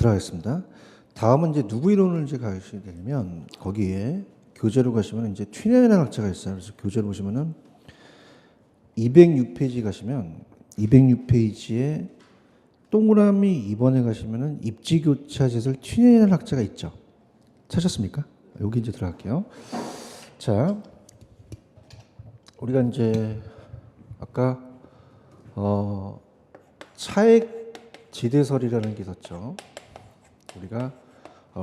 들어가겠습니다. 다음은 이제 누구 이론을 이제 가시게 되면 거기에 교재로 가시면 이제 튀네이라는 학자가 있어요. 그래서 교재로 보시면은 206페이지 가시면 206페이지에 동그라미 2번에 가시면은 입지교차짓을 튀네이라는 학자가 있죠. 찾았습니까? 여기 이제 들어갈게요. 자, 우리가 이제 아까 차액 지대설이라는 게 있었죠. 우리가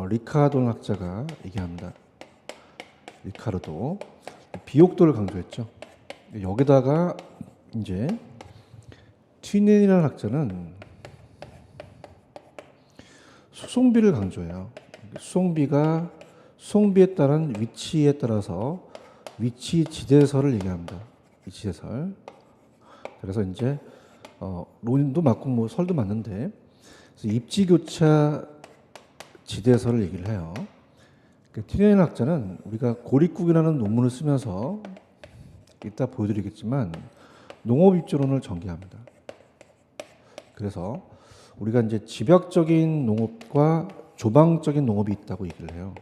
리카르도 학자가 얘기합니다. 리카르도 비옥도를 강조했죠. 여기다가 이제 튀넨이라는 학자는 수송비를 강조해요. 수송비에 따른 위치에 따라서 위치 지대설을 얘기합니다. 이 지대설. 그래서 이제 론도 맞고 뭐 설도 맞는데 그래서 입지교차 지대설을 얘기를 해요. 튀넨 학자는 우리가 고립국이라는 논문을 쓰면서 이따 보여드리겠지만 농업입지론을 전개합니다. 그래서 우리가 이제 집약적인 농업과 조방적인 농업이 있다고 얘기를 해요.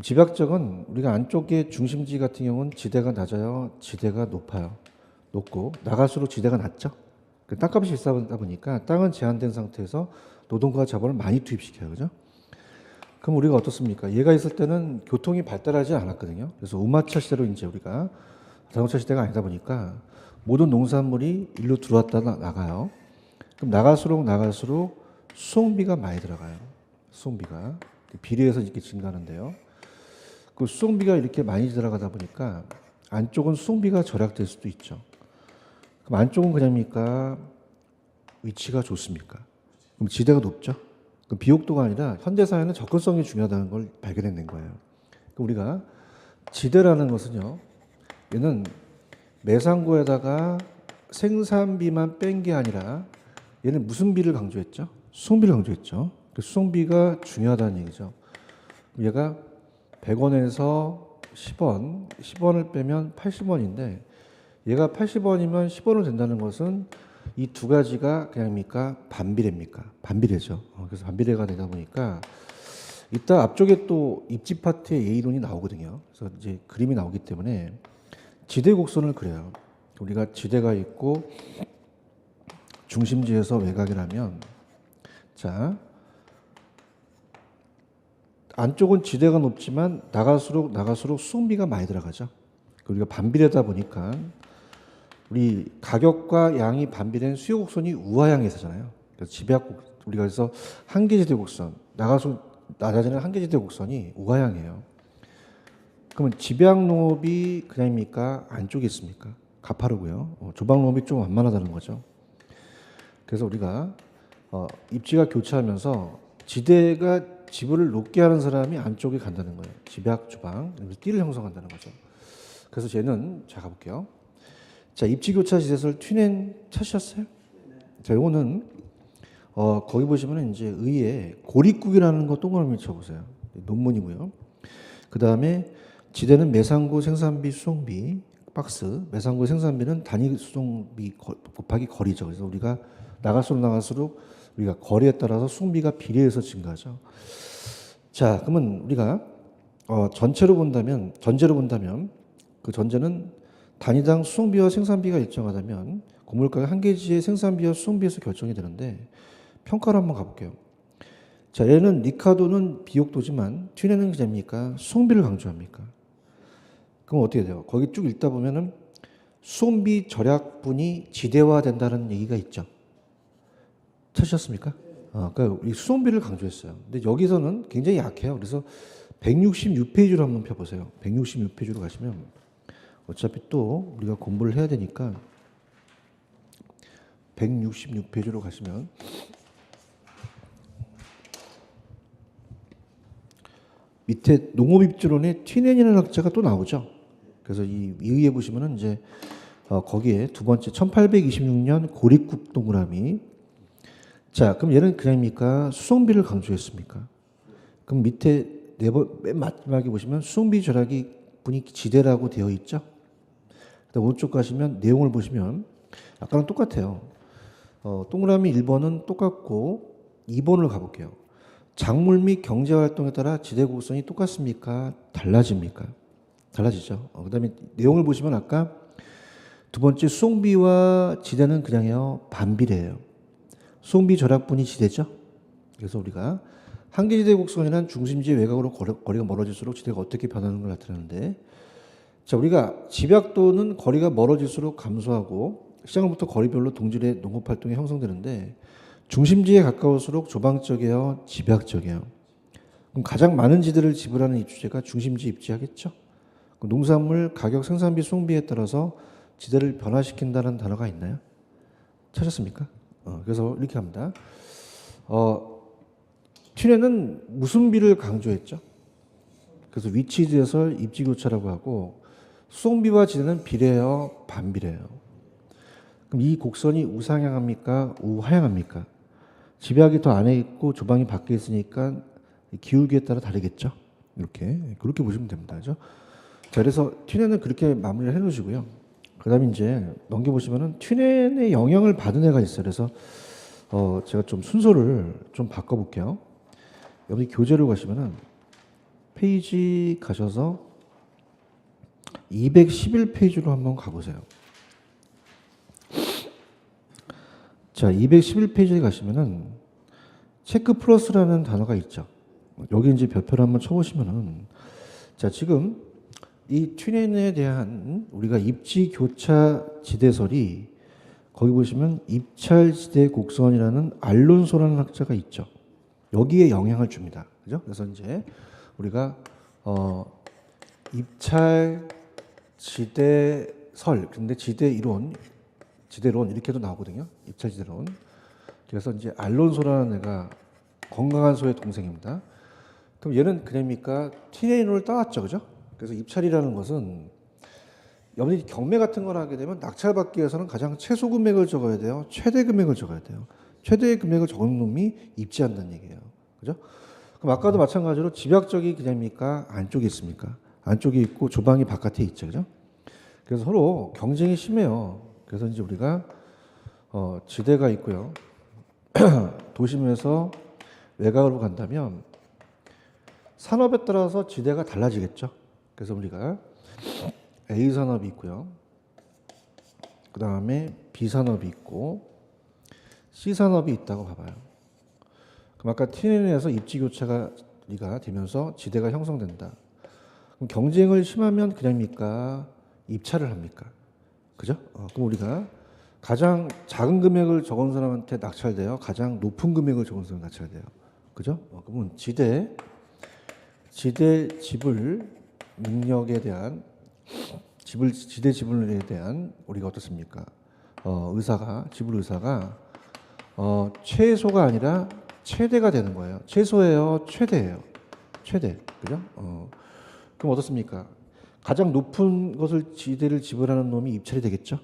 집약적은 우리가 안쪽에 중심지 같은 경우는 지대가 낮아요, 지대가 높아요. 높고 나갈수록 지대가 낮죠. 땅값이 비싸다 보니까 땅은 제한된 상태에서 노동과 자본을 많이 투입시켜요, 그죠? 그럼 우리가 어떻습니까? 얘가 있을 때는 교통이 발달하지 않았거든요. 그래서 우마차 시대로 이제 우리가 자동차 시대가 아니다 보니까 모든 농산물이 일로 들어왔다 나가요. 그럼 나갈수록 수송비가 많이 들어가요. 수송비가 비례해서 이렇게 증가하는데요. 그 수송비가 이렇게 많이 들어가다 보니까 안쪽은 수송비가 절약될 수도 있죠. 그럼 안쪽은 그냥입니까? 위치가 좋습니까? 그럼 지대가 높죠. 그럼 비옥도가 아니라 현대사회는 접근성이 중요하다는 걸 발견해낸 거예요. 그럼 우리가 지대라는 것은요, 얘는 매상고에다가 생산비만 뺀 게 아니라 얘는 무슨 비를 강조했죠? 수송비를 강조했죠. 수송비가 중요하다는 얘기죠. 얘가 100원에서 10원, 10원을 빼면 80원인데 얘가 80원이면 10원을 된다는 것은 이 두 가지가 그냥입니까? 반비례입니까? 반비례죠. 그래서 반비례가 되다 보니까 이따 앞쪽에 또 입지 파트의 예이론이 나오거든요. 그래서 이제 그림이 나오기 때문에 지대 곡선을 그려요. 우리가 지대가 있고 중심지에서 외곽이라면 자 안쪽은 지대가 높지만 나갈수록 수송비가 많이 들어가죠. 우리가 반비례다 보니까 우리 가격과 양이 반비례된 수요 곡선이 우하향에서잖아요. 그래서 집약 우리가 그래서 한계지대 곡선 나갈수록 낮아지는 한계지대 곡선이 우하향이에요. 그러면 집약농업이 그냥입니까? 안쪽에 있습니까? 가파르고요. 조방농업이 좀 완만하다는 거죠. 그래서 우리가 입지가 교차하면서 지대가 지부를 높게 하는 사람이 안쪽에 간다는 거예요. 집약, 주방, 띠를 형성한다는 거죠. 그래서 쟤는 자 가볼게요. 자, 입지교차 지대설 튀넨 찾으셨어요? 자, 요거는 거기 보시면 이제 의에 고립국이라는 거 동그라미 쳐보세요. 논문이고요. 그 다음에 지대는 매상고 생산비 수송비 박스. 매상고 생산비는 단위 수송비 곱하기 거리죠. 그래서 우리가 나갈수록 우리가 거리에 따라서 수송비가 비례해서 증가하죠. 자, 그러면 우리가 전제로 본다면 그 전제는 단위당 수송비와 생산비가 일정하다면 곡물가가 한 개지의 생산비와 수송비에서 결정이 되는데 평가를 한번 가볼게요. 자, 얘는 리카르도는 비옥도지만 튀넨은 그냥입니까? 수송비를 강조합니까? 그럼 어떻게 돼요? 거기 쭉 읽다 보면은 수송비 절약분이 지대화된다는 얘기가 있죠. 찾으셨습니까? 그러니까 이 수송비를 강조했어요. 근데 여기서는 굉장히 약해요. 그래서 166페이지로 한번 펴보세요. 166페이지로 가시면 어차피 또 우리가 공부를 해야 되니까 166페이지로 가시면 밑에 농업입지론에 튀넨이라는 학자가 또 나오죠. 그래서 이 위에 보시면은 이제 거기에 두 번째 1826년 고립국 동그라미. 자, 그럼 얘는 그냥입니까? 수송비를 강조했습니까? 그럼 밑에 맨 마지막에 보시면 수송비 절약이 분이 지대라고 되어 있죠. 오른쪽 가시면 내용을 보시면 아까랑 똑같아요. 동그라미 1번은 똑같고 2번을 가볼게요. 작물 및 경제활동에 따라 지대 곡선이 똑같습니까? 달라집니까? 달라지죠. 그다음에 내용을 보시면 아까 두 번째 수송비와 지대는 그냥요 반비례예요. 수송비 절약분이 지대죠. 그래서 우리가 한계지대 곡선이란 중심지 외곽으로 거리가 멀어질수록 지대가 어떻게 변하는 걸 나타내는데, 자 우리가 집약도는 거리가 멀어질수록 감소하고 시작부터 거리별로 동질의 농업활동이 형성되는데, 중심지에 가까울수록 조방적이에요, 집약적이에요. 그럼 가장 많은 지대를 지불하는 입주제가 중심지 입지하겠죠. 농산물 가격, 생산비, 수송비에 따라서 지대를 변화시킨다는 단어가 있나요? 찾았습니까? 그래서 이렇게 합니다. 튀레는 무슨 비를 강조했죠? 그래서 위치지에서 입지교차라고 하고, 수송비와 지대는 비례해요, 반비례해요. 그럼 이 곡선이 우상향합니까, 우하향합니까? 집약이 더 안에 있고 조방이 밖에 있으니까 기울기에 따라 다르겠죠. 그렇게 보시면 됩니다. 그죠? 자, 그래서 튀레는 그렇게 마무리를 해놓으시고요. 그다음에 이제 넘겨보시면은 튀레의 영향을 받은 애가 있어요. 그래서 제가 좀 순서를 좀 바꿔볼게요. 여기 교재로 가시면은 페이지 가셔서 211페이지로 한번 가보세요. 자, 211페이지에 가시면은 체크 플러스라는 단어가 있죠. 여기 이제 별표를 한번 쳐보시면은, 자, 지금 이 튀레에 대한 우리가 입지 교차 지대설이, 거기 보시면 입찰 지대 곡선이라는 알론소라는 학자가 있죠. 여기에 영향을 줍니다. 그죠? 그래서 이제 우리가 입찰 지대설, 근데 지대 이론, 지대론 이렇게도 나오거든요. 입찰 지대론. 그래서 이제 알론소라는 애가 건강한 소의 동생입니다. 그럼 얘는 그냥 튀레인을 따왔죠, 그죠? 그래서 입찰이라는 것은 여러분이 경매 같은 걸 하게 되면 낙찰받기 위해서는 가장 최소 금액을 적어야 돼요, 최대 금액을 적어야 돼요. 최대 금액을 적은 놈이 입지한다는 얘기예요, 그죠? 그럼 아까도 마찬가지로 집약적이 그냥입니까, 안쪽에 있습니까? 안쪽에 있고 조방이 바깥에 있죠, 그죠? 그래서 서로 경쟁이 심해요. 그래서 이제 우리가 지대가 있고요. 도심에서 외곽으로 간다면 산업에 따라서 지대가 달라지겠죠. 그래서 우리가 A 산업이 있고요. 그 다음에 B 산업이 있고 C 산업이 있다고 봐봐요. 그럼 아까 T에서 입지 교차가 되면서 지대가 형성된다. 그럼 경쟁을 심하면 그냥입니까, 입찰을 합니까? 그죠? 그럼 우리가 가장 작은 금액을 적은 사람한테 낙찰돼요, 가장 높은 금액을 적은 사람 낙찰돼요. 그죠? 그러면 지대 지불 능력에 대한 지대 지불에 대한 우리가 어떻습니까? 지불 의사가 최소가 아니라 최대가 되는 거예요. 최소예요, 최대예요. 최대. 그죠? 그럼 어떻습니까? 가장 높은 것을 지대를 지불하는 놈이 입찰이 되겠죠?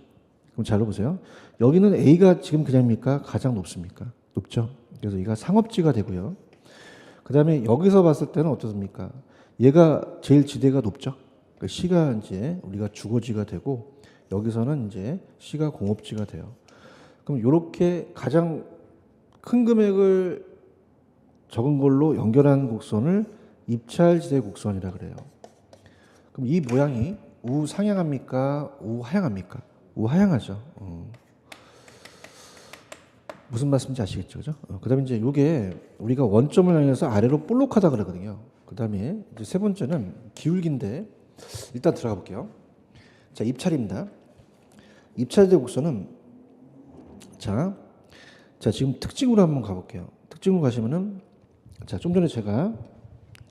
그럼 잘 보세요. 여기는 A가 지금 그냥입니까, 가장 높습니까? 높죠? 그래서 얘가 상업지가 되고요. 그 다음에 여기서 봤을 때는 어떻습니까? 얘가 제일 지대가 높죠? 그러니까 C가 이제 우리가 주거지가 되고, 여기서는 이제 C가 공업지가 돼요. 그럼 이렇게 가장 큰 금액을 적은 걸로 연결한 곡선을 입찰 지대 곡선이라 그래요. 그럼 이 모양이 우상향합니까, 우하향합니까? 우하향하죠. 무슨 말씀인지 아시겠죠, 그죠? 그다음에 이제 이게 우리가 원점을 향해서 아래로 볼록하다 그러거든요. 그다음에 이제 세 번째는 기울기인데, 일단 들어가 볼게요. 자, 입찰입니다. 입찰대 곡선은 자 지금 특징으로 한번 가볼게요. 특징으로 가시면은, 자, 좀 전에 제가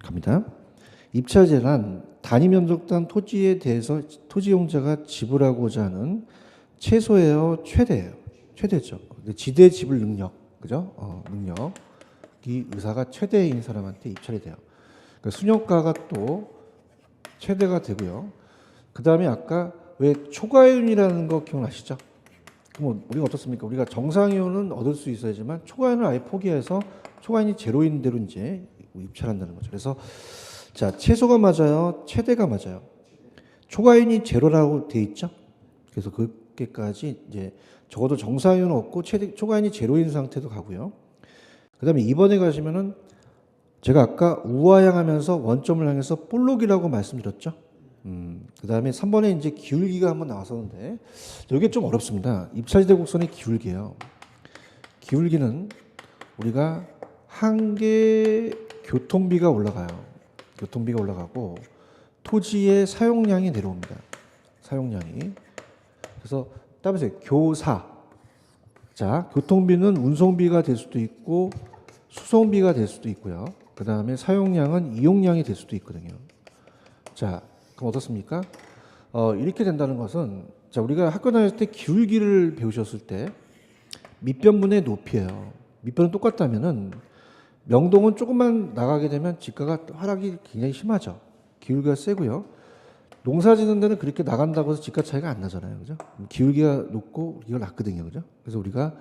갑니다. 입찰제란 단위 면적당 토지에 대해서 토지용자가 지불하고자 하는 최소예요, 최대예요? 최대죠. 지대 지불 능력, 그죠? 능력이 의사가 최대인 사람한테 입찰이 돼요. 그러니까 순역가가 또 최대가 되고요. 그 다음에 아까 왜 초과이윤이라는 거 기억나시죠? 그럼 우리가 어떻습니까? 우리가 정상이윤은 얻을 수 있어야지만 초과이윤을 아예 포기해서 초과이윤이 제로인 대로 이제 입찰한다는 거죠. 그래서 자, 최소가 맞아요, 최대가 맞아요? 초과이윤이 제로라고 돼 있죠? 그래서 그렇게까지 이제 적어도 정상이윤은 없고 초과이윤이 제로인 상태도 가고요. 그 다음에 2번에 가시면은 제가 아까 우하향하면서 원점을 향해서 볼록이라고 말씀드렸죠. 그 다음에 3번에 이제 기울기가 한번 나왔었는데 이게 좀 어렵습니다. 입차지대 곡선의 기울기예요. 기울기는 우리가 한개 교통비가 올라가요. 교통비가 올라가고 토지의 사용량이 내려옵니다. 사용량이. 그래서 따라서 교사. 자, 교통비는 운송비가 될 수도 있고 수송비가 될 수도 있고요. 그 다음에 사용량은 이용량이 될 수도 있거든요. 자, 그럼 어떻습니까? 이렇게 된다는 것은 자, 우리가 학교 다닐 때 기울기를 배우셨을 때 밑변분의 높이예요. 밑변은 똑같다면은 명동은 조금만 나가게 되면 집가가 하락이 굉장히 심하죠. 기울기가 세고요. 농사 짓는 데는 그렇게 나간다고 해서 집가 차이가 안 나잖아요. 그죠? 기울기가 높고 이걸 낮거든요. 그죠? 그래서 우리가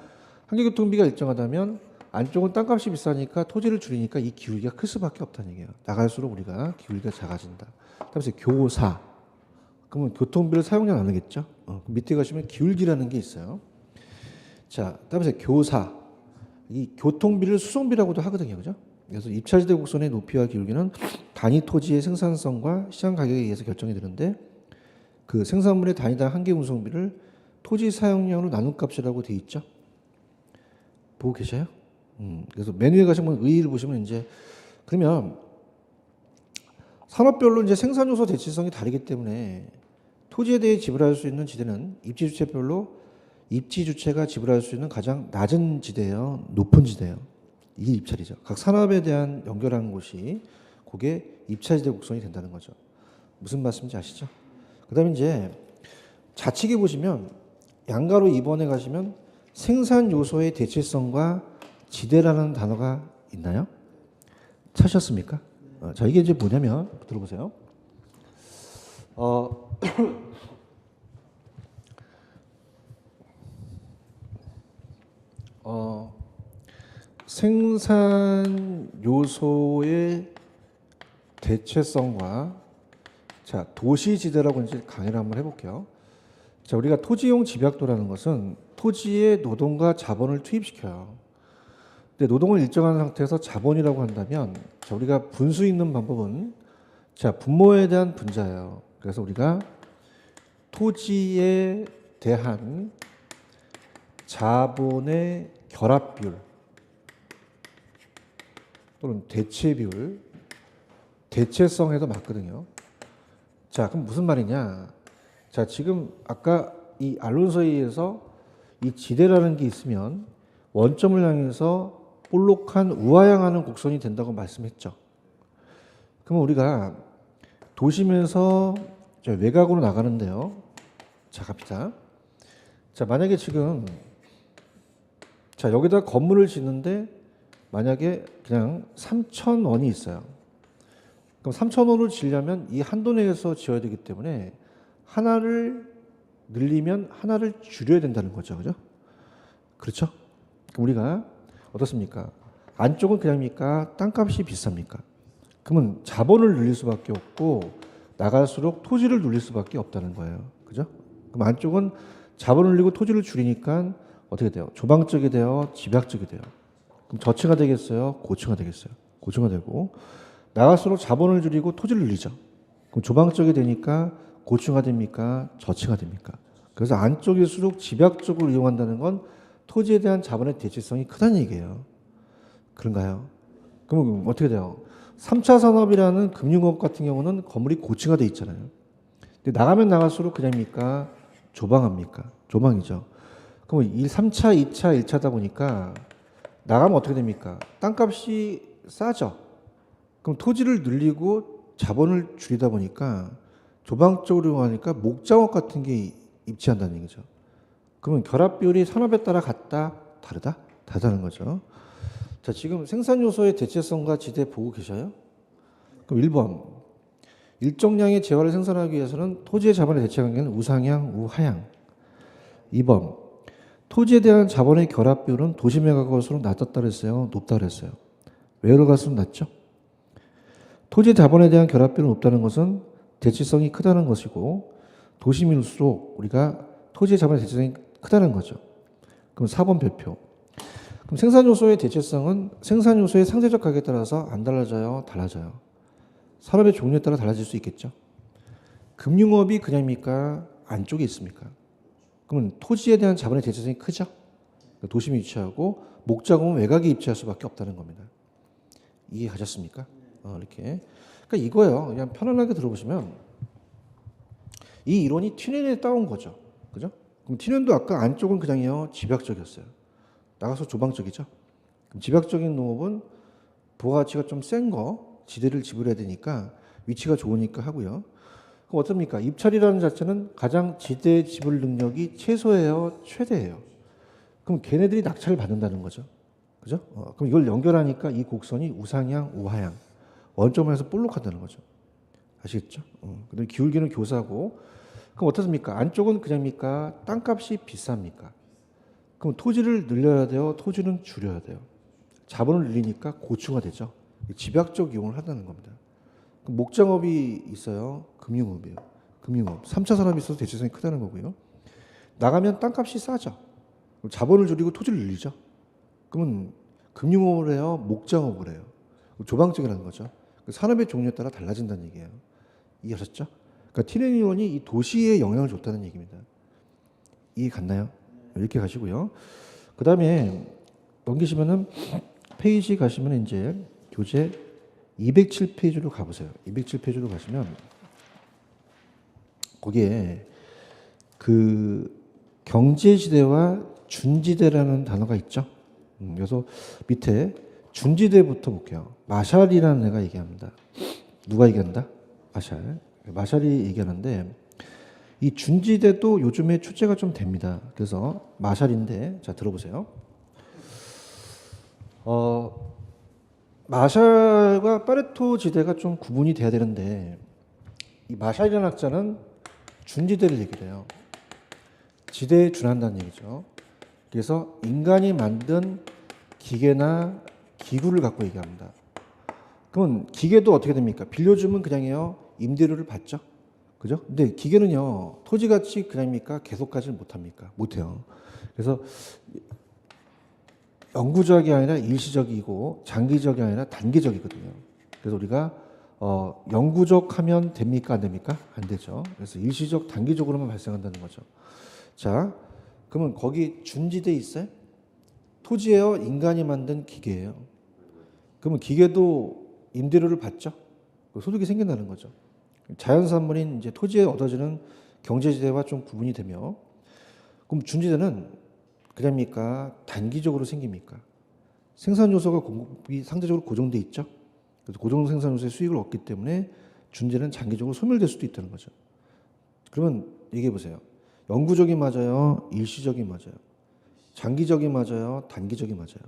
한계교통비가 일정하다면 안쪽은 땅값이 비싸니까 토지를 줄이니까 이 기울기가 클 수밖에 없다는 얘기예요. 나갈수록 우리가 기울기가 작아진다. 그래서 교사. 그러면 교통비를 사용량 나누겠죠? 밑에 가시면 기울기라는 게 있어요. 자, 따라서 교사. 이 교통비를 수송비라고도 하거든요. 그죠? 그래서 입차지대 곡선의 높이와 기울기는 단위 토지의 생산성과 시장 가격에 의해서 결정이 되는데 그 생산물의 단위당 한계 운송비를 토지 사용량으로 나눈 값이라고 되어 있죠. 보고 계셔요? 그래서 맨 위에 가시면 의의를 보시면 이제 그러면 산업별로 이제 생산 요소 대체성이 다르기 때문에 토지에 대해 지불할 수 있는 지대는 입지 주체별로 입지 주체가 지불할 수 있는 가장 낮은 지대예요. 높은 지대예요. 이게 입찰이죠. 각 산업에 대한 연결하는 곳이 그게 입차지대 곡선이 된다는 거죠. 무슨 말씀인지 아시죠? 그다음에 이제 좌측에 보시면 양가로 2번에 가시면 생산 요소의 대체성과 지대라는 단어가 있나요? 찾으셨습니까? 자, 이게 이제 뭐냐면 들어보세요. 생산 요소의 대체성과 자, 도시지대라고 이제 강의를 한번 해볼게요. 자, 우리가 토지용 집약도라는 것은 토지에 노동과 자본을 투입시켜요. 근데 노동을 일정한 상태에서 자본이라고 한다면 자, 우리가 분수 있는 방법은 자, 분모에 대한 분자예요. 그래서 우리가 토지에 대한 자본의 결합 비율 또는 대체 비율, 대체성에도 맞거든요. 자, 그럼 무슨 말이냐? 자, 지금 아까 이 알론소에 의해서 이 지대라는 게 있으면 원점을 향해서 볼록한 우하향하는 곡선이 된다고 말씀했죠. 그러면 우리가 도심에서 외곽으로 나가는데요. 자, 갑니다. 자, 만약에 지금 자, 여기다 건물을 짓는데 만약에 그냥 3,000원이 있어요. 그럼 3,000원을 지으려면 이 한도 내에서 지어야 되기 때문에 하나를 늘리면 하나를 줄여야 된다는 거죠. 그죠? 그렇죠? 그럼 우리가 어떻습니까? 안쪽은 그냥입니까? 땅값이 비쌉니까? 그러면 자본을 늘릴 수밖에 없고 나갈수록 토지를 늘릴 수밖에 없다는 거예요. 그죠? 그럼 안쪽은 자본을 늘리고 토지를 줄이니까 어떻게 돼요? 조방적이 돼요? 집약적이 돼요? 그럼 저층화 되겠어요? 고층화 되겠어요? 고층화 되고 나갈수록 자본을 줄이고 토지를 늘리죠. 그럼 조방적이 되니까 고층화 됩니까? 저층화 됩니까? 그래서 안쪽일수록 집약적으로 이용한다는 건 토지에 대한 자본의 대체성이 크다는 얘기예요. 그런가요? 그럼 어떻게 돼요? 3차 산업이라는 금융업 같은 경우는 건물이 고층화돼 있잖아요. 근데 나가면 나갈수록 그냥입니까? 조방합니까? 조방이죠. 그럼 3차, 2차, 1차다 보니까 나가면 어떻게 됩니까? 땅값이 싸죠. 그럼 토지를 늘리고 자본을 줄이다 보니까 조방적으로 하니까 목장업 같은 게 입지한다는 얘기죠. 그러면 결합 비율이 산업에 따라 같다? 다르다? 다르다는 거죠. 자, 지금 생산 요소의 대체성과 지대 보고 계셔요? 그럼 1번. 일정량의 재화를 생산하기 위해서는 토지의 자본의 대체 관계는 우상향, 우하향. 2번. 토지에 대한 자본의 결합 비율은 도심에 가까울수록 낮았다 그랬어요? 높다 그랬어요? 왜로 갈수록 낮죠? 토지 자본에 대한 결합 비율이 높다는 것은 대체성이 크다는 것이고 도심일수록 우리가 토지의 자본의 대체성이 크다는 거죠. 그럼 4번 별표. 그럼 그럼 생산 요소의 대체성은 생산 요소의 상대적 가격에 따라서 안 달라져요, 달라져요. 산업의 종류에 따라 달라질 수 있겠죠. 금융업이 그냥입니까? 안쪽에 있습니까? 그러면 토지에 대한 자본의 대체성이 크죠. 도심에 위치하고 목자금은 외곽에 위치할 수밖에 없다는 겁니다. 이해 가셨습니까? 이렇게. 그러니까 이거예요. 그냥 편안하게 들어보시면 이 이론이 튜넨에 따온 거죠. 그죠? 그럼 튜넨도 아까 안쪽은 그냥요 집약적이었어요. 나가서 조방적이죠. 그럼 집약적인 농업은 부가가치가 좀 센 거, 지대를 지불해야 되니까 위치가 좋으니까 하고요. 그럼 어떻습니까? 입찰이라는 자체는 가장 지대 지불 능력이 최소예요, 최대예요. 그럼 걔네들이 낙찰을 받는다는 거죠. 그죠? 그럼 이걸 연결하니까 이 곡선이 우상향, 우하향. 원점을 해서 볼록하다는 거죠. 아시겠죠? 그다음에 기울기는 교사고. 그럼 어떻습니까? 안쪽은 그냥입니까? 땅값이 비쌉니까? 그럼 토지를 늘려야 돼요? 토지는 줄여야 돼요? 자본을 늘리니까 고추가 되죠. 집약적 이용을 한다는 겁니다. 그럼 목장업이 있어요? 금융업이에요. 금융업. 3차 산업이 있어서 대체성이 크다는 거고요. 나가면 땅값이 싸죠. 자본을 줄이고 토지를 늘리죠. 그러면 금융업을 해요? 목장업을 해요? 조방적이라는 거죠. 산업의 종류에 따라 달라진다는 얘기예요. 이해하셨죠? 그러니까 티네니론이 이 도시에 영향을 줬다는 얘기입니다. 이해 갔나요? 이렇게 가시고요. 그 다음에 넘기시면은 페이지 가시면 이제 교재 207페이지로 가보세요. 207페이지로 가시면 거기에 그 경제지대와 준지대라는 단어가 있죠. 그래서 밑에 준지대부터 볼게요. 마샬이라는 애가 얘기합니다. 누가 얘기한다? 마샬. 마샬이 얘기하는데 이 준지대도 요즘에 출제가 좀 됩니다. 그래서 마샬인데 자 들어보세요. 마샬과 파레토 지대가 좀 구분이 돼야 되는데 이 마샬이라는 학자는 준지대를 얘기를 해요. 지대에 준한다는 얘기죠. 그래서 인간이 만든 기계나 기구를 갖고 얘기합니다. 그러면 기계도 어떻게 됩니까? 빌려주면 그냥요 임대료를 받죠. 그죠? 근데 기계는요 토지같이 그냥입니까? 계속 가지는 못합니까? 못해요. 그래서 영구적이 아니라 일시적이고 장기적이 아니라 단기적이거든요. 그래서 우리가 영구적 하면 됩니까? 안 됩니까? 안 되죠. 그래서 일시적, 단기적으로만 발생한다는 거죠. 자, 그러면 거기 준지대 있어요? 토지예요? 인간이 만든 기계예요? 그러면 기계도 임대료를 받죠? 소득이 생긴다는 거죠. 자연산물인 이제 토지에 얻어지는 경제지대와 좀 구분이 되며, 그럼 준지대는 그냥입니까? 단기적으로 생깁니까? 생산 요소가 공급이 상대적으로 고정돼 있죠. 그래서 고정 생산 요소의 수익을 얻기 때문에 준지대는 장기적으로 소멸될 수도 있다는 거죠. 그러면 얘기해 보세요. 영구적이 맞아요? 일시적이 맞아요? 장기적이 맞아요? 단기적이 맞아요?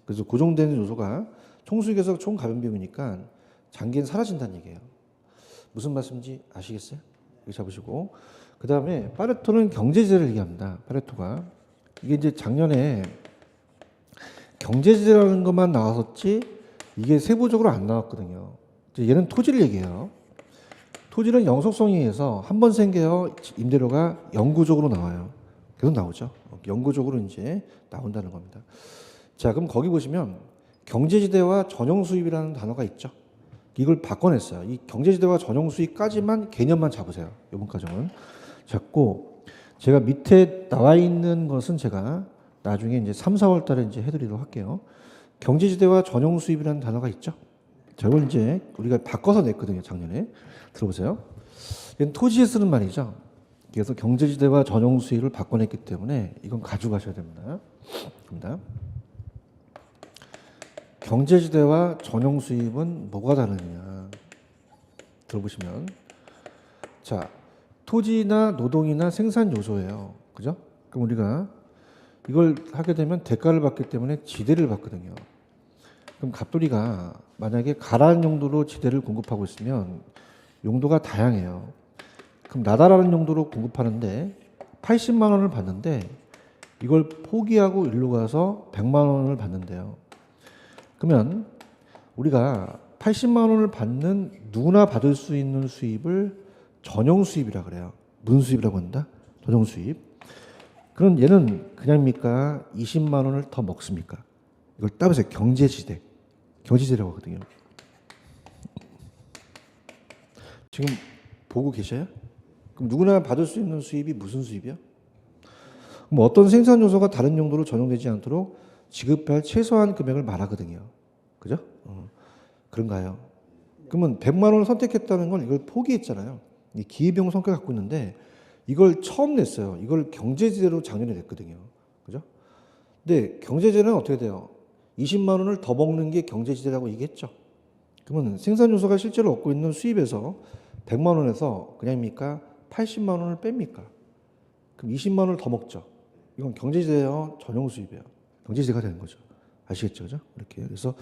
그래서 고정되는 요소가 총수익에서 총 가변 비용이니까 장기는 사라진다는 얘기예요. 무슨 말씀인지 아시겠어요? 이거 잡으시고 그 다음에 파레토는 경제지대를 얘기합니다. 파레토가 이게 이제 작년에 경제지대라는 것만 나왔었지 이게 세부적으로 안 나왔거든요. 얘는 토지를 얘기해요. 토지는 영속성에 의해서 한 번 생겨요. 임대료가 영구적으로 나와요. 계속 나오죠. 영구적으로 이제 나온다는 겁니다. 자, 그럼 거기 보시면 경제지대와 전용수입이라는 단어가 있죠. 이걸 바꿔냈어요. 이 경제지대와 전용수입까지만 개념만 잡으세요. 이번 과정은 잡고 제가 밑에 나와 있는 것은 제가 나중에 이제 3, 4월 달에 이제 해드리도록 할게요. 경제지대와 전용수입이라는 단어가 있죠. 저걸 이제 우리가 바꿔서 냈거든요. 작년에. 들어보세요. 이건 토지에 쓰는 말이죠. 그래서 경제지대와 전용수입을 바꿔냈기 때문에 이건 가져가셔야 됩니다. 경제지대와 전용수입은 뭐가 다르냐 들어보시면 자 토지나 노동이나 생산 요소예요. 그죠? 그럼 우리가 이걸 하게 되면 대가를 받기 때문에 지대를 받거든요. 그럼 갑돌이가 만약에 가라는 용도로 지대를 공급하고 있으면 용도가 다양해요. 그럼 나다라는 용도로 공급하는데 80만 원을 받는데 이걸 포기하고 일로 가서 100만 원을 받는데요. 그러면 우리가 80만 원을 받는 누구나 받을 수 있는 수입을 전용 수입이라 그래요. 무슨 수입이라고 한다? 전용 수입. 그럼 얘는 그냥입니까? 20만 원을 더 먹습니까? 이걸 따보세요. 경제지대. 경제지대라고 하거든요. 지금 보고 계셔요? 그럼 누구나 받을 수 있는 수입이 무슨 수입이야? 뭐 어떤 생산 요소가 다른 용도로 전용되지 않도록 지급할 최소한 금액을 말하거든요. 그죠? 그런가요? 그러면 100만 원을 선택했다는 건 이걸 포기했잖아요. 이 기회비용 성격을 갖고 있는데 이걸 처음 냈어요. 이걸 경제지대로 작년에 냈거든요. 그죠? 근데 경제지대는 어떻게 돼요? 20만 원을 더 먹는 게 경제지대라고 얘기했죠. 그러면 생산 요소가 실제로 얻고 있는 수입에서 100만 원에서 그냥입니까? 80만 원을 뺍니까? 그럼 20만 원을 더 먹죠. 이건 경제지대예요, 전용 수입이에요. 경제지대가 되는 거죠. 아시겠죠, 그죠? 이렇게. 그래서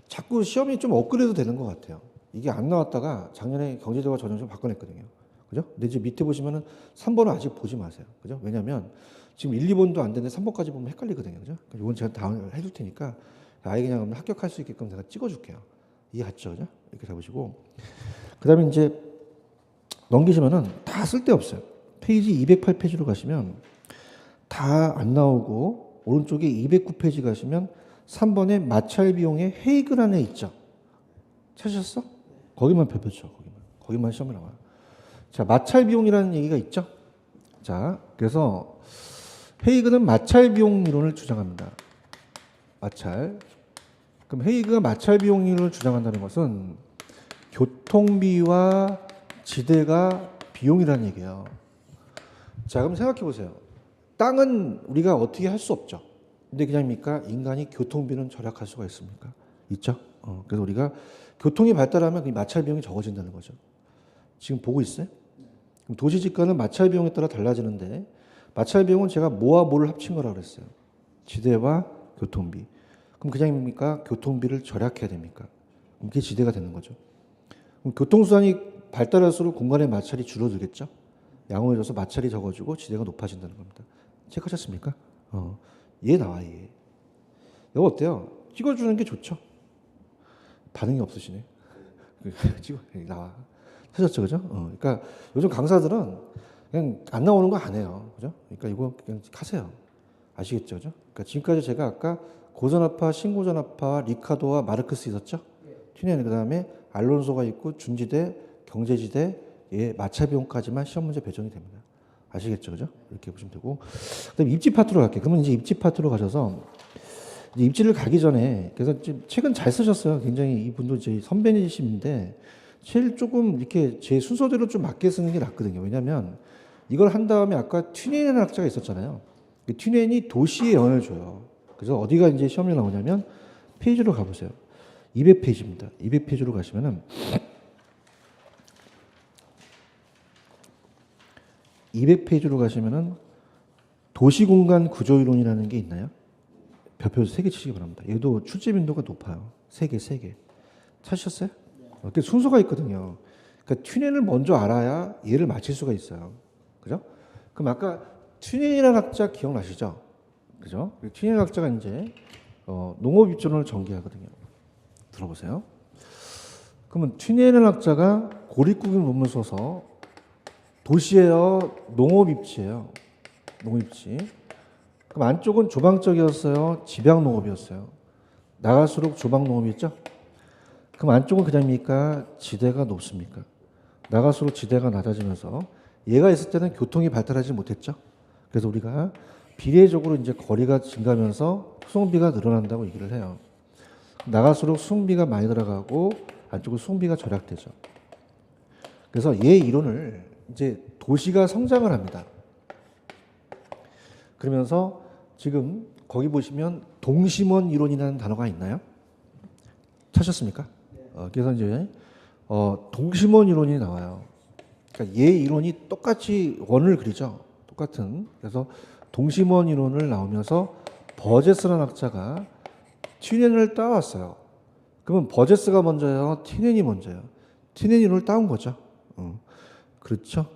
자꾸 시험이 좀 업그레이드 되는 것 같아요. 이게 안 나왔다가 작년에 경제지대와 전용수입 바꿔냈거든요. 그죠? 근데 이제 밑에 보시면은 3번은 아직 보지 마세요. 그죠? 왜냐면 지금 1, 2번도 안 되는데 3번까지 보면 헷갈리거든요. 그죠? 이건 제가 다운을 해줄 테니까 아예 그냥 합격할 수 있게끔 제가 찍어줄게요. 이해하죠? 그죠? 이렇게 잡으시고. 그 다음에 이제 넘기시면은 다 쓸데없어요. 페이지 208페이지로 가시면 다 안 나오고 오른쪽에 209페이지 가시면 3번에 마찰 비용의 헤이글안에 있죠. 찾으셨어? 거기만 펴죠. 거기만 시험에 나와요. 자, 마찰 비용이라는 얘기가 있죠. 자, 그래서 헤이그는 마찰 비용 이론을 주장합니다. 마찰. 그럼 헤이그가 마찰 비용 이론을 주장한다는 것은 교통비와 지대가 비용이라는 얘기예요. 자, 그럼 생각해 보세요. 땅은 우리가 어떻게 할 수 없죠. 근데 그냥입니까? 인간이 교통비는 절약할 수가 있습니까? 있죠. 그래서 우리가 교통이 발달하면 그 마찰 비용이 적어진다는 거죠. 지금 보고 있어요? 그럼 도시집가는 마찰 비용에 따라 달라지는데 마찰 비용은 제가 뭐와 뭐를 합친 거라고 그랬어요. 지대와 교통비. 그럼 그냥입니까? 교통비를 절약해야 됩니까? 그럼 그게 지대가 되는 거죠. 그럼 교통수단이 발달할수록 공간의 마찰이 줄어들겠죠. 양호해져서 마찰이 적어지고 지대가 높아진다는 겁니다. 체크하셨습니까? 얘 나와 얘. 이거 어때요? 찍어주는 게 좋죠. 반응이 없으시네. 찍어 나와. 하셨죠, 그죠? 그러니까 요즘 강사들은 그냥 안 나오는 거 안 해요, 그죠? 그러니까 이거 그냥 하세요. 아시겠죠, 그죠? 그러니까 지금까지 제가 아까 고전압파, 신고전압파, 리카도와 마르크스 있었죠? 튜넨 그다음에 알론소가 있고 준지대, 경제지대, 예, 마찰비용까지만 시험 문제 배정이 됩니다. 아시겠죠, 그죠? 이렇게 보시면 되고. 그다음에 입지 파트로 갈게요. 그러면 이제 입지 파트로 가셔서 이제 입지를 가기 전에 그래서 지금 책은 잘 쓰셨어요. 굉장히 이분도 이제 선배님이신데 제일 조금 이렇게 제 순서대로 좀 맞게 쓰는 게 낫거든요. 왜냐하면 이걸 한 다음에 아까 튜넨이라는 학자가 있었잖아요. 그 튜넨이 도시의 연을 줘요. 그래서 어디가 이제 시험에 나오냐면 페이지로 가보세요. 200페이지입니다. 200페이지로 가시면은 200페이지로 가시면은 도시공간 구조이론이라는 게 있나요? 별표 3개 치시기 바랍니다. 얘도 출제 빈도가 높아요. 3개. 찾으셨어요? 그 순서가 있거든요. 그러니까 튜넨을 먼저 알아야 얘를 맞힐 수가 있어요. 그죠? 그럼 아까 튜넨이라는 학자 기억나시죠? 그죠? 튜넨 학자가 이제 농업 입전을 전개하거든요. 들어보세요. 그러면 튜넨 학자가 고립국인 논문 써서 도시예요, 농업 입지예요. 농업 입지. 그럼 안쪽은 조방적이었어요, 집약 농업이었어요. 나갈수록 조방 농업이었죠? 그럼 안쪽은 그냥입니까? 지대가 높습니까? 나갈수록 지대가 낮아지면서 얘가 있을 때는 교통이 발달하지 못했죠. 그래서 우리가 비례적으로 이제 거리가 증가하면서 수송비가 늘어난다고 얘기를 해요. 나갈수록 수송비가 많이 들어가고 안쪽은 수송비가 절약되죠. 그래서 얘 이론을 이제 도시가 성장을 합니다. 그러면서 지금 거기 보시면 동심원 이론이라는 단어가 있나요? 찾으셨습니까? 그래서 이제 동심원 이론이 나와요. 그러니까 얘 이론이 똑같이 원을 그리죠. 똑같은. 그래서 동심원 이론을 나오면서 버제스라는 학자가 튜넨을 따왔어요. 그러면 버제스가 먼저요, 튜넨이 먼저요. 튜넨 이론을 따온 거죠. 그렇죠.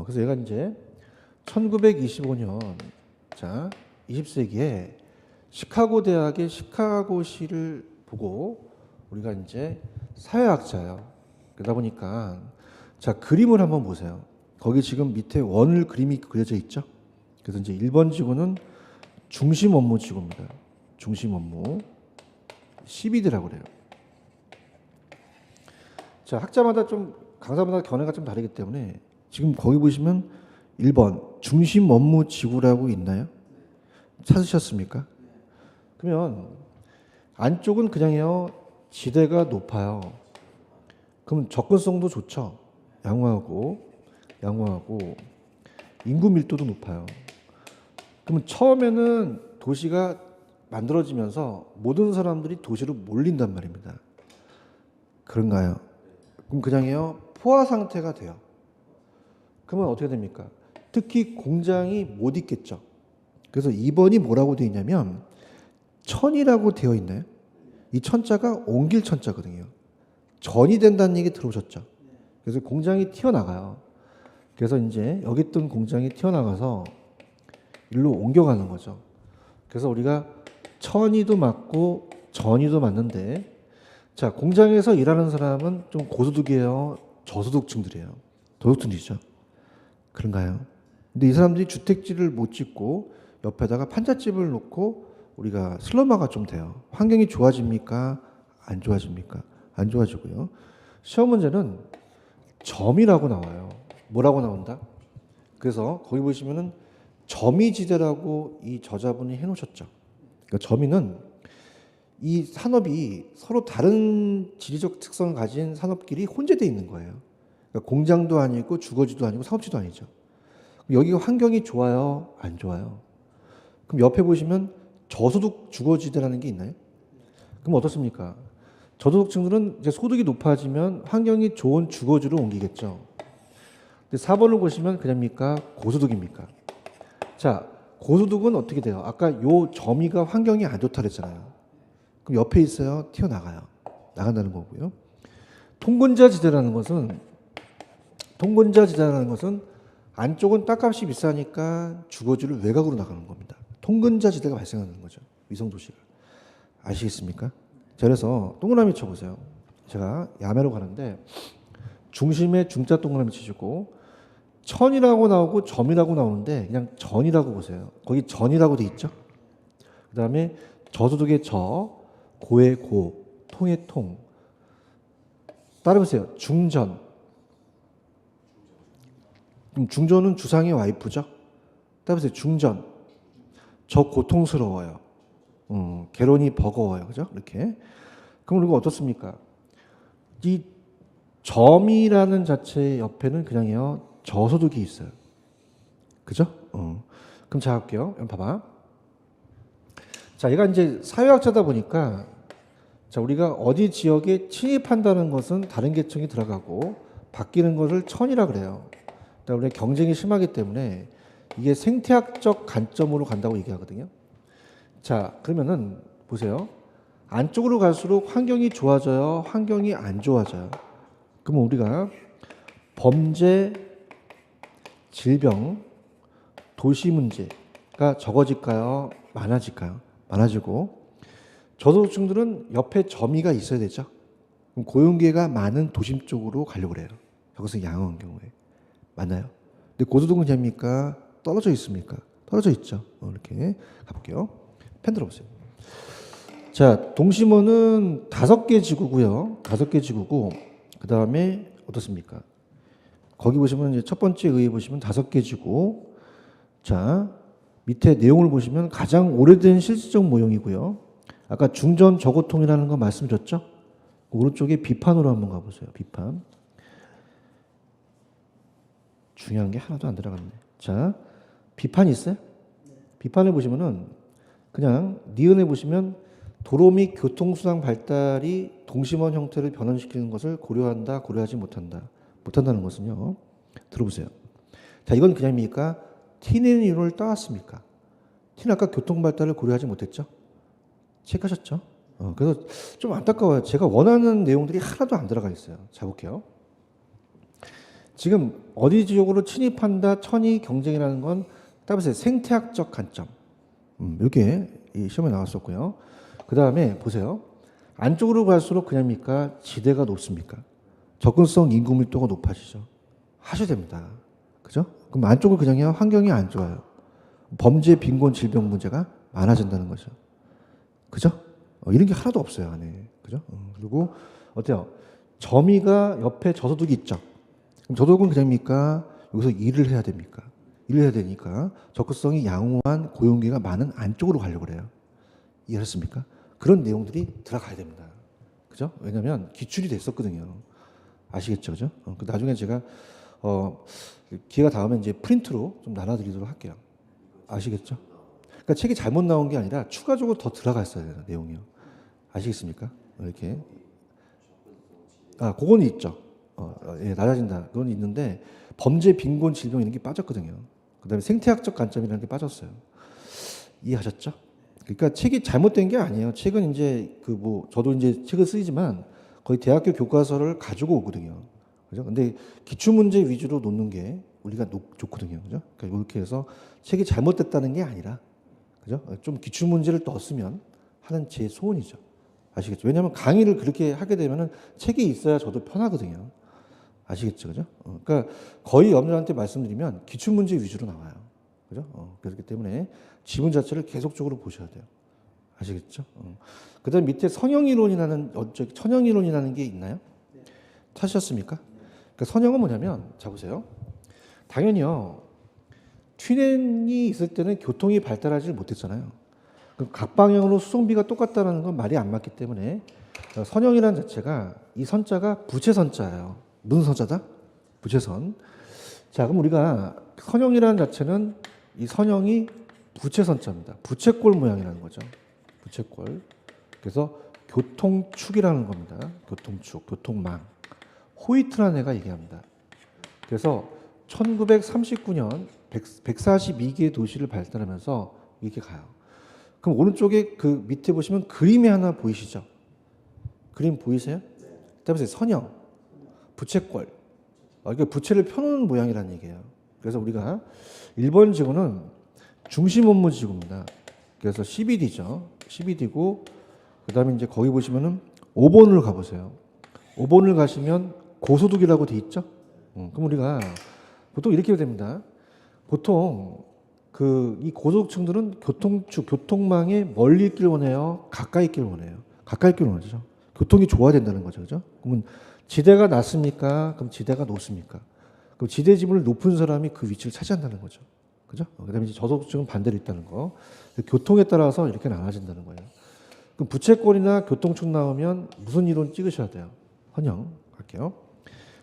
그래서 얘가 이제 1925년, 자, 20세기에 시카고 대학의 시카고시를 보고 우리가 이제 사회학자예요. 그러다 보니까 자, 그림을 한번 보세요. 거기 지금 밑에 원을 그림이 그려져 있죠. 그래서 이제 1번 지구는 중심 업무 지구입니다. 중심 업무. 12대라고 그래요. 자, 학자마다 좀 강사마다 견해가 좀 다르기 때문에 지금 거기 보시면 1번 중심 업무 지구라고 있나요? 찾으셨습니까? 그러면 안쪽은 그냥요 지대가 높아요. 그럼 접근성도 좋죠. 양호하고 인구 밀도도 높아요. 그러면 처음에는 도시가 만들어지면서 모든 사람들이 도시로 몰린단 말입니다. 그런가요? 그럼 그냥요 포화 상태가 돼요. 그러면 어떻게 됩니까? 특히 공장이 못 있겠죠. 그래서 2번이 뭐라고 되어 있냐면 천이라고 되어 있나요? 이 천자가 옮길 천자거든요. 전이 된다는 얘기 들어보셨죠? 그래서 공장이 튀어나가요. 그래서 이제 여기 있던 공장이 튀어나가서 일로 옮겨가는 거죠. 그래서 우리가 천이도 맞고 전이도 맞는데 자 공장에서 일하는 사람은 좀 고소득이에요? 저소득층들이에요? 도덕층들이죠. 그런가요? 근데 이 사람들이 주택지를 못 짓고 옆에다가 판잣집을 놓고 우리가 슬럼화가 좀 돼요. 환경이 좋아집니까? 안 좋아집니까? 안 좋아지고요. 시험 문제는 점이라고 나와요. 뭐라고 나온다? 그래서 거기 보시면은 점이지대라고 이 저자분이 해놓으셨죠. 그러니까 점이는 이 산업이 서로 다른 지리적 특성을 가진 산업끼리 혼재되어 있는 거예요. 그러니까 공장도 아니고 주거지도 아니고 사업지도 아니죠. 여기가 환경이 좋아요? 안 좋아요? 그럼 옆에 보시면 저소득 주거지대라는 게 있나요? 그럼 어떻습니까? 저소득층들은 이제 소득이 높아지면 환경이 좋은 주거지로 옮기겠죠. 근데 4번을 보시면 그냥입니까? 고소득입니까? 자, 고소득은 어떻게 돼요? 아까 요 점이가 환경이 안 좋다 그랬잖아요. 그럼 옆에 있어요? 튀어나가요. 나간다는 거고요. 통근자지대라는 것은 안쪽은 땅값이 비싸니까 주거지를 외곽으로 나가는 겁니다. 통근자지대가 발생하는 거죠. 위성도시가. 아시겠습니까? 자, 그래서 동그라미 쳐보세요. 제가 야매로 가는데 중심에 중자 동그라미 치시고 천이라고 나오고 점이라고 나오는데 그냥 전이라고 보세요. 거기 전이라고 돼 있죠. 그 다음에 저소득의 저, 고의 고, 통의 통. 따라보세요. 중전. 그럼 중전은 주상의 와이프죠. 따라보세요. 중전. 저 고통스러워요. 개론이 버거워요. 그죠? 이렇게. 그럼 그리고 어떻습니까? 이 점이라는 자체 옆에는 그냥요 저소득이 있어요. 그죠? 그럼 자 할게요. 봐봐. 자, 얘가 이제 사회학자다 보니까 자 우리가 어디 지역에 침입한다는 것은 다른 계층이 들어가고 바뀌는 것을 천이라 그래요. 그러니까 우리가 경쟁이 심하기 때문에 이게 생태학적 관점으로 간다고 얘기하거든요. 자, 그러면은 보세요. 안쪽으로 갈수록 환경이 좋아져요? 환경이 안 좋아져요? 그러면 우리가 범죄, 질병, 도시 문제가 적어질까요? 많아질까요? 많아지고 저소득층들은 옆에 점이가 있어야 되죠. 그럼 고용기회가 많은 도심 쪽으로 가려고 그래요. 저것은 양호한 경우에. 맞나요? 근데 고소득은 됩니까? 떨어져 있습니까? 떨어져 있죠. 이렇게 가볼게요. 펜 들어보세요. 자, 동심원은 5개 지구고요. 5개 지구고 그 다음에 어떻습니까? 거기 보시면 이제 첫 번째 의에 보시면 5개 지구. 자, 밑에 내용을 보시면 가장 오래된 실질적 모형이고요. 아까 중전 저고통이라는 거 말씀드렸죠? 오른쪽에 비판으로 한번 가보세요. 비판. 중요한 게 하나도 안 들어갔네. 자, 비판이 있어요? 비판을 보시면은 그냥 니은에 보시면 도로 및 교통수단 발달이 동심원 형태를 변환시키는 것을 고려한다, 고려하지 못한다. 못한다는 것은요. 들어보세요. 자, 이건 그냥입니까? T는 이론을 따왔습니까? T는 아까 교통 발달을 고려하지 못했죠? 체크하셨죠? 그래서 좀 안타까워요. 제가 원하는 내용들이 하나도 안 들어가 있어요. 자, 볼게요. 지금 어디 지역으로 침입한다, 천이 경쟁이라는 건 따라서 생태학적 관점. 이게 이 시험에 나왔었고요. 그 다음에 보세요. 안쪽으로 갈수록 그냥입니까? 지대가 높습니까? 접근성 인구 밀도가 높아지죠. 하셔야 됩니다. 그죠? 그럼 안쪽을 그냥요 환경이 안 좋아요. 범죄, 빈곤, 질병 문제가 많아진다는 거죠. 그죠? 이런 게 하나도 없어요 안에. 그죠? 그리고 어때요? 점이가 옆에 저소득이 있죠. 그럼 저소득은 그냥입니까? 여기서 일을 해야 됩니까? 일을 해야 되니까 적극성이 양호한 고용계가 많은 안쪽으로 가려고 그래요. 이해하셨습니까? 그런 내용들이 들어가야 됩니다. 그죠? 왜냐면 기출이 됐었거든요. 아시겠죠? 그죠? 나중에 제가 기회가 닿으면 이제 프린트로 좀 나눠드리도록 할게요. 아시겠죠? 그러니까 책이 잘못 나온 게 아니라 추가적으로 더 들어갔어야 돼요, 내용이요. 아시겠습니까? 이렇게. 그건 있죠. 예, 낮아진다. 그건 있는데 범죄, 빈곤, 질병 이런 게 빠졌거든요. 그다음에 생태학적 관점이라는 게 빠졌어요. 이해하셨죠? 그러니까 책이 잘못된 게 아니에요. 책은 이제 저도 이제 책을 쓰지만 거의 대학교 교과서를 가지고 오거든요. 그죠? 근데 기출 문제 위주로 놓는 게 우리가 좋거든요. 그죠? 그러니까 이렇게 해서 책이 잘못됐다는 게 아니라, 그죠? 좀 기출 문제를 넣었으면 하는 제 소원이죠. 아시겠죠? 왜냐하면 강의를 그렇게 하게 되면은 책이 있어야 저도 편하거든요. 아시겠죠? 그죠? 그러니까 거의 여러분들한테 말씀드리면 기출 문제 위주로 나와요. 그죠? 그렇기 때문에 지문 자체를 계속적으로 보셔야 돼요. 아시겠죠? 그 다음 밑에 선형이론이라는, 천형이론이라는 게 있나요? 찾으셨습니까? 그러니까 선형은 뭐냐면, 자 보세요. 당연히요, 튜닝이 있을 때는 교통이 발달하지 못했잖아요. 각 방향으로 수송비가 똑같다는 건 말이 안 맞기 때문에 선형이라는 자체가 이 선자가 부채선자예요. 무슨 선자다? 부채선. 자, 그럼 우리가 선형이라는 자체는 이 선형이 부채선자입니다. 부채꼴 모양이라는 거죠. 부채꼴. 그래서 교통축이라는 겁니다. 교통축, 교통망. 호이트라는 애가 얘기합니다. 그래서 1939년 142개의 도시를 발달하면서 이렇게 가요. 그럼 오른쪽에 그 밑에 보시면 그림이 하나 보이시죠? 그림 보이세요? 그다음에 선형, 부채꼴. 그러니까 부채를 펴놓은 모양이라는 얘기예요. 그래서 우리가 1번 지구는 중심 업무 지구입니다. 그래서 CBD죠. CBD고, 그 다음에 이제 거기 보시면은 5번을 가보세요. 5번을 가시면 고소득이라고 돼 있죠? 그럼 우리가 보통 이렇게 됩니다. 보통 이 고소득층들은 교통망에 멀리 있길 원해요? 가까이 있길 원해요? 가까이 있길 원하죠. 교통이 좋아야 된다는 거죠. 그죠? 그러면 지대가 낮습니까? 그럼 지대가 높습니까? 그럼 지대 지분을 높은 사람이 그 위치를 차지한다는 거죠. 그죠? 그 다음에 이제 저소득층은 반대로 있다는 거. 교통에 따라서 이렇게 나눠진다는 거예요. 그럼 부채꼴이나 교통축 나오면 무슨 이론 찍으셔야 돼요? 선형 갈게요.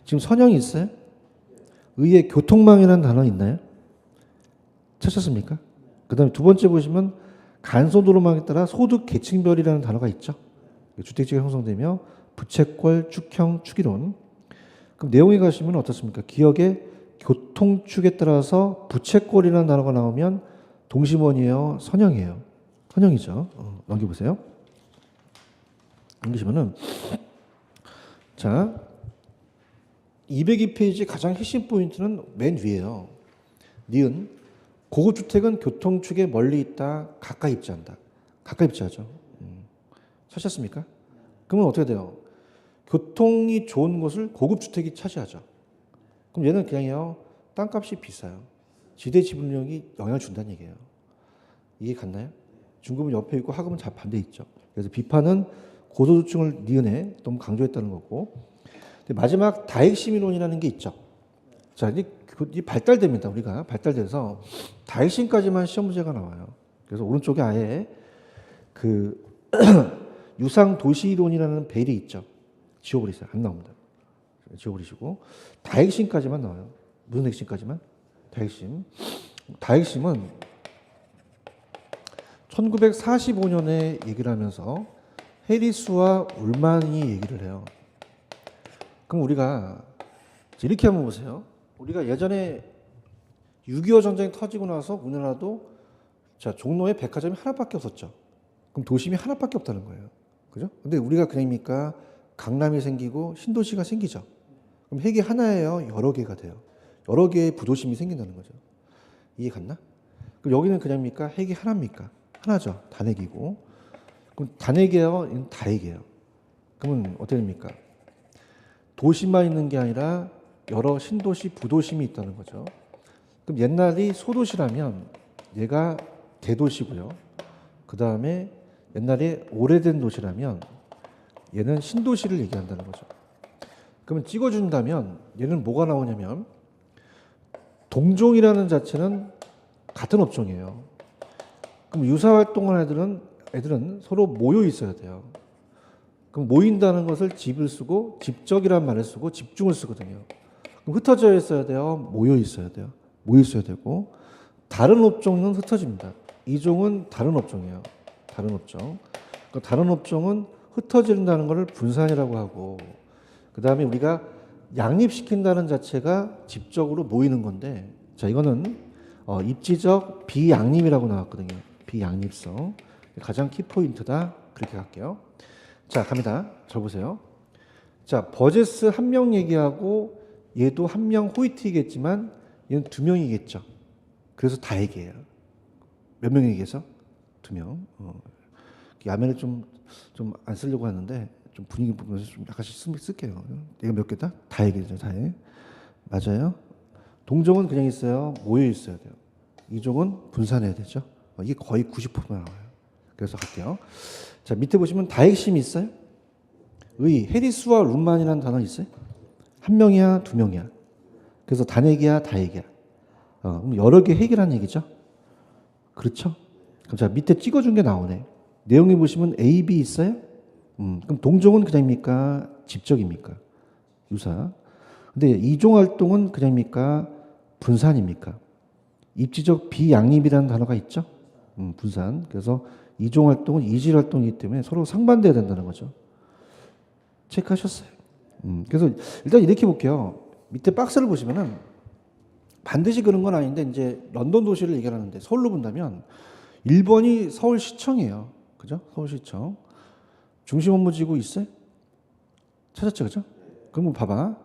지금 선형이 있어요? 의에 교통망이라는 단어 있나요? 찾았습니까? 그 다음에 두 번째 보시면 간소도로망에 따라 소득 계층별이라는 단어가 있죠. 주택지가 형성되며 부채꼴, 축형, 축이론. 그럼 내용에 가시면 어떻습니까? 기억에 교통축에 따라서 부채꼴이라는 단어가 나오면 동심원이에요? 선형이에요? 선형이죠. 넘겨보세요. 넘기시면은 자 202페이지 가장 핵심 포인트는 맨 위에요. 니은 고급주택은 교통축에 멀리 있다, 가까이 입지한다. 가까이 입지하죠. 찾으셨습니까? 그러면 어떻게 돼요? 교통이 좋은 곳을 고급주택이 차지하죠. 그럼 얘는 그냥요, 땅값이 비싸요. 지대 지분력이 영향을 준다는 얘기예요. 이해 갔나요? 중급은 옆에 있고 하급은 반대에 있죠. 그래서 비판은 고소득층을 니은에 너무 강조했다는 거고. 마지막 다핵심이론이라는 게 있죠. 자, 이제 발달됩니다. 우리가 발달돼서 다핵심까지만 시험 문제가 나와요. 그래서 오른쪽에 아예 그 유상 도시이론이라는 벨이 있죠. 지워버리세요. 안 나옵니다. 지워버리시고 다핵심까지만 나와요. 무슨 핵심까지만? 다핵심. 다핵심은 1945년에 얘기를 하면서 해리스와 울만이 얘기를 해요. 그럼 우리가 이렇게 한번 보세요. 우리가 예전에 6.25 전쟁이 터지고 나서 우리나라도 종로에 백화점이 하나밖에 없었죠. 그럼 도심이 하나밖에 없다는 거예요. 그죠? 근데 우리가 그냥입니까? 강남이 생기고 신도시가 생기죠. 그럼 핵이 하나예요? 여러 개가 돼요. 여러 개의 부도심이 생긴다는 거죠. 이해 갔나? 그럼 여기는 그냥입니까? 핵이 하나입니까? 하나죠. 단핵이고. 그럼 단핵이에요? 이건 다핵이에요. 그러면 어떻게 됩니까? 도시만 있는 게 아니라 여러 신도시, 부도심이 있다는 거죠. 그럼 옛날이 소도시라면 얘가 대도시고요. 그 다음에 옛날에 오래된 도시라면 얘는 신도시를 얘기한다는 거죠. 그러면 찍어준다면 얘는 뭐가 나오냐면 동종이라는 자체는 같은 업종이에요. 그럼 유사활동하는 애들은 서로 모여 있어야 돼요. 그럼 모인다는 것을 집을 쓰고 집적이라는 말을 쓰고 집중을 쓰거든요. 그럼 흩어져 있어야 돼요? 모여 있어야 돼요? 모여 있어야 되고 다른 업종은 흩어집니다. 이종은 다른 업종이에요. 다른 업종. 그 다른 업종은 흩어진다는 것을 분산이라고 하고 그 다음에 우리가 양립시킨다는 자체가 집적으로 모이는 건데 자 이거는 입지적 비양립이라고 나왔거든요. 비양립성. 가장 키포인트다. 그렇게 갈게요. 자 갑니다. 잘 보세요. 자 버제스 한 명 얘기하고 얘도 한 명 호이트이겠지만 얘는 두 명이겠죠. 그래서 다 얘기해요. 몇 명 얘기해서? 두 명. 야매를 좀 안 쓰려고 하는데 좀 분위기 보면서 좀 약간씩 쓸게요. 얘가 몇 개다? 다 얘기해요. 다 해. 맞아요. 동종은 그냥 있어요. 모여 있어야 돼요. 이종은 분산해야 되죠. 이게 거의 90% 나와요. 그래서 갈게요. 자 밑에 보시면 다핵심이 있어요. 해리스와 룸만이라는 단어 있어요. 한 명이야, 두 명이야. 그래서 단핵이야, 다핵이야. 그럼 여러 개 핵이라는 얘기죠. 그렇죠? 그럼 자 밑에 찍어준 게 나오네. 내용이 보시면 A, B 있어요? 그럼 동종은 그냥입니까? 집적입니까? 유사. 근데 이종 활동은 그냥입니까? 분산입니까? 입지적 비양립이라는 단어가 있죠? 분산. 그래서 이종 활동은 이질 활동이기 때문에 서로 상반돼야 된다는 거죠. 체크하셨어요? 그래서 일단 이렇게 볼게요. 밑에 박스를 보시면은 반드시 그런 건 아닌데 이제 런던 도시를 얘기하는데 서울로 본다면 1번이 서울시청이에요. 그죠? 서울시청. 중심 업무지구 있어요? 찾았죠? 그죠? 그러면 봐봐.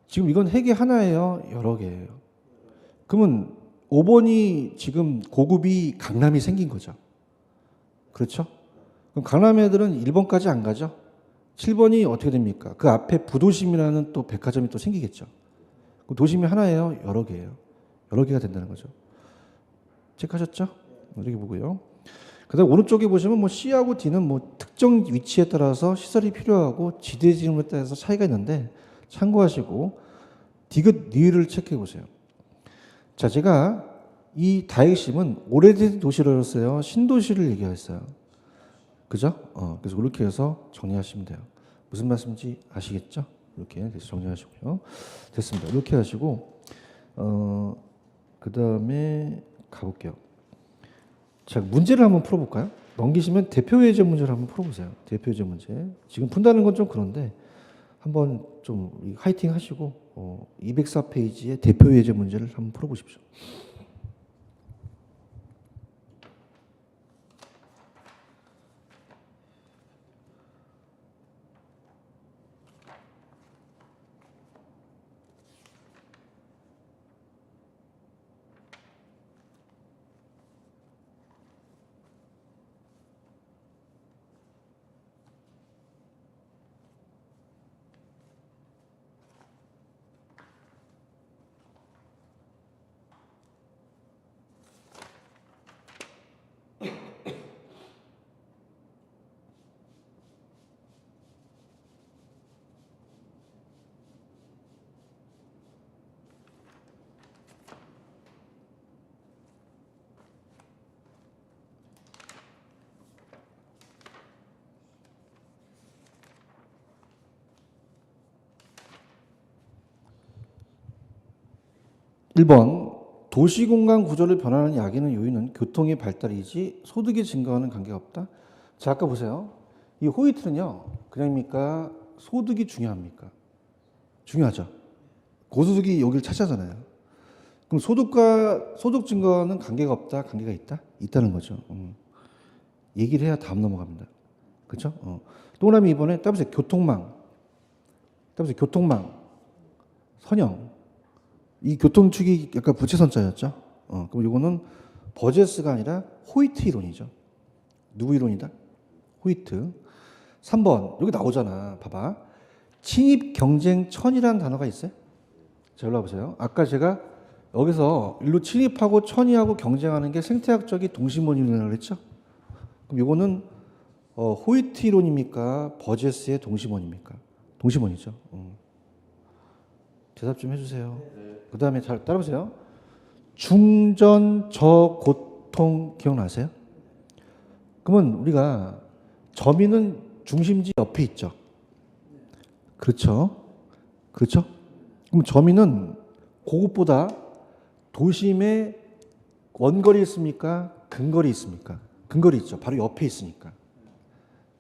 지금 이건 핵이 하나예요? 여러 개예요? 그러면 5번이 지금 고급이 강남이 생긴 거죠. 그렇죠? 그럼 강남 애들은 1번까지 안 가죠? 7번이 어떻게 됩니까? 그 앞에 부도심이라는 또 백화점이 또 생기겠죠. 그럼 도심이 하나예요? 여러 개예요? 여러 개가 된다는 거죠. 체크하셨죠? 이렇게 보고요. 그 다음 오른쪽에 보시면 뭐 C하고 D는 뭐 특정 위치에 따라서 시설이 필요하고 지대지름에 따라서 차이가 있는데 참고하시고 디귿 니을 체크해 보세요. 자, 제가 이 다핵심은 오래된 도시를 했어요. 신도시를 얘기했어요. 그죠? 그래서 이렇게 해서 정리하시면 돼요. 무슨 말씀인지 아시겠죠? 이렇게 해서 정리하시고요. 됐습니다. 이렇게 하시고 그 다음에 가볼게요. 자, 문제를 한번 풀어볼까요? 넘기시면 대표 예제 문제를 한번 풀어보세요. 대표 예제 문제. 지금 푼다는 건 좀 그런데 한번 좀 화이팅 하시고 204페이지의 대표 예제 문제를 한번 풀어보십시오. 1번 도시공간 구조를 변화하는 야기는 요인은 교통의 발달이지 소득이 증가하는 관계가 없다. 자, 아까 보세요. 이 호이트는요. 그냥입니까? 소득이 중요합니까? 중요하죠. 고소득이 여기를 차지하잖아요. 그럼 소득과 소득 증가는 관계가 없다? 관계가 있다? 있다는 거죠. 얘기를 해야 다음 넘어갑니다. 그렇죠? 또 그다음에 이번에 따보세요. 교통망. 따보세요. 교통망. 선형. 이 교통축이 약간 부채선자였죠. 그럼 이거는 버제스가 아니라 호이트 이론이죠. 누구 이론이다? 호이트. 3번 여기 나오잖아. 봐봐. 침입 경쟁 천이라는 단어가 있어요. 자, 일로 와보세요. 아까 제가 여기서 일로 침입하고 천이하고 경쟁하는 게 생태학적인 동심원이라고 그랬죠. 그럼 이거는 호이트 이론입니까? 버제스의 동심원입니까? 동심원이죠. 대답 좀 해주세요. 그 다음에 잘 따라보세요. 중전 저고통 기억나세요? 그러면 우리가 점이는 중심지 옆에 있죠. 그렇죠. 그렇죠. 그럼 점이는 그것보다 도심에 원거리 있습니까? 근거리 있습니까? 근거리 있죠. 바로 옆에 있으니까.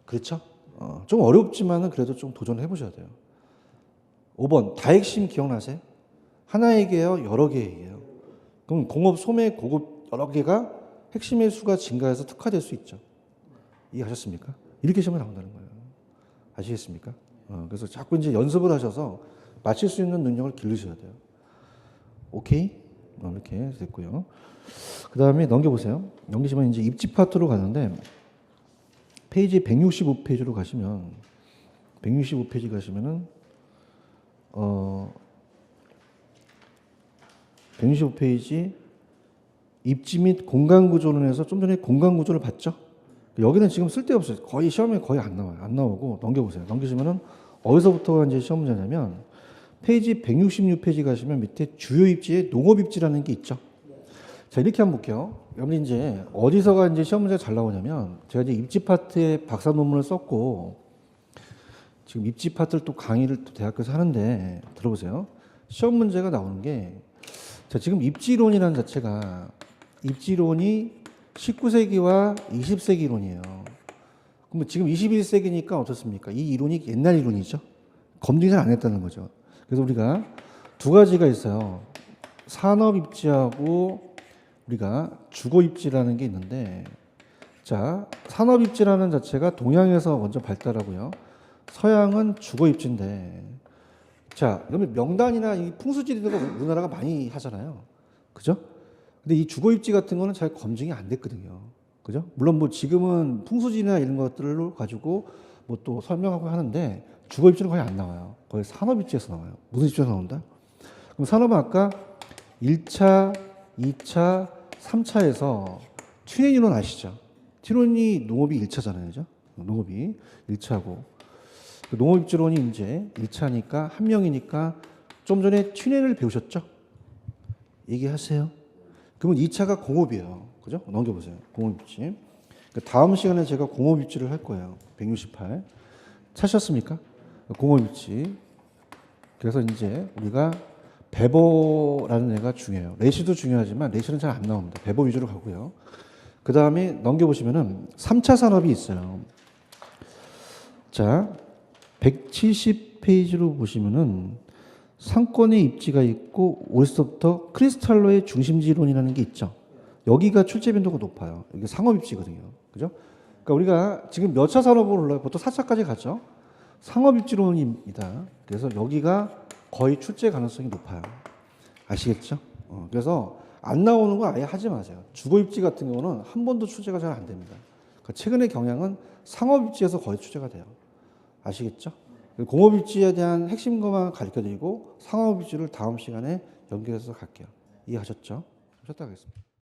그렇죠? 좀 어렵지만은 그래도 좀 도전해 보셔야 돼요. 5번 다핵심 기억나세요? 하나의 개요, 여러 개의 개요. 그럼 공업, 소매, 고급 여러 개가 핵심의 수가 증가해서 특화될 수 있죠. 이해하셨습니까? 이렇게 시험에 나온다는 거예요. 아시겠습니까? 그래서 자꾸 이제 연습을 하셔서 맞힐 수 있는 능력을 기르셔야 돼요. 오케이? 이렇게 됐고요. 그 다음에 넘겨보세요. 넘기시면 이제 입지 파트로 가는데 페이지 165페이지로 가시면 165페이지 가시면은 165페이지 입지 및 공간 구조론에서 좀 전에 공간 구조를 봤죠? 여기는 지금 쓸데없어요. 거의 시험에 거의 안 나와요. 안 나오고 넘겨보세요. 넘기시면은 어디서부터 이제 시험 문제냐면 페이지 166페이지 가시면 밑에 주요 입지에 농업 입지라는 게 있죠. 자, 이렇게 한번 볼게요. 여러분 이제 어디서가 이제 시험 문제가 잘 나오냐면 제가 이제 입지 파트에 박사 논문을 썼고 지금 입지 파트를 또 강의를 또 대학교에서 하는데 들어보세요. 시험 문제가 나오는 게 자, 지금 입지론이라는 자체가 입지론이 19세기와 20세기 이론이에요. 그럼 지금 21세기니까 어떻습니까? 이 이론이 옛날 이론이죠. 검증이 잘 안 했다는 거죠. 그래서 우리가 두 가지가 있어요. 산업 입지하고 우리가 주거 입지라는 게 있는데 자, 산업 입지라는 자체가 동양에서 먼저 발달하고요. 서양은 주거 입지인데 자, 그러면 명단이나 이 풍수지리가 우리나라가 많이 하잖아요. 그죠? 근데 이 주거 입지 같은 거는 잘 검증이 안 됐거든요. 그죠? 물론 뭐 지금은 풍수지리나 이런 것들로 가지고 뭐 또 설명하고 하는데 주거 입지는 거의 안 나와요. 거의 산업 입지에서 나와요. 무슨 입지에서 나온다? 그럼 산업은 아까 1차, 2차, 3차에서 튜렌 이론 아시죠? 튜렌이 농업이 1차잖아요. 그죠? 농업이 1차고. 농업 입지론이 이제 1차니까 한 명이니까 좀 전에 튜렌을 배우셨죠? 얘기하세요. 그러면 2차가 공업이에요. 그죠? 넘겨보세요. 공업 입지. 그러니까 다음 시간에 제가 공업 입지를 할 거예요. 168. 찾으셨습니까? 공업 입지. 그래서 이제 우리가 배보라는 애가 중요해요. 레시도 중요하지만 레시는 잘 안 나옵니다. 배보 위주로 가고요. 그 다음에 넘겨보시면은 3차 산업이 있어요. 자, 170페이지로 보시면은 상권의 입지가 있고 오리스부터 크리스탈로의 중심지론이라는 게 있죠. 여기가 출제 빈도가 높아요. 이게 상업 입지거든요. 그죠? 그러니까 우리가 지금 몇 차 산업으로 올라요? 보통 4차까지 가죠. 상업 입지론입니다. 그래서 여기가 거의 출제 가능성이 높아요. 아시겠죠? 그래서 안 나오는 거 아예 하지 마세요. 주거 입지 같은 경우는 한 번도 출제가 잘 안 됩니다. 그러니까 최근의 경향은 상업 입지에서 거의 출제가 돼요. 아시겠죠? 공업 입지에 대한 핵심 것만 가르쳐 드리고 상업 입지를 다음 시간에 연결해서 갈게요. 이해하셨죠? 하셨다고 하겠습니다.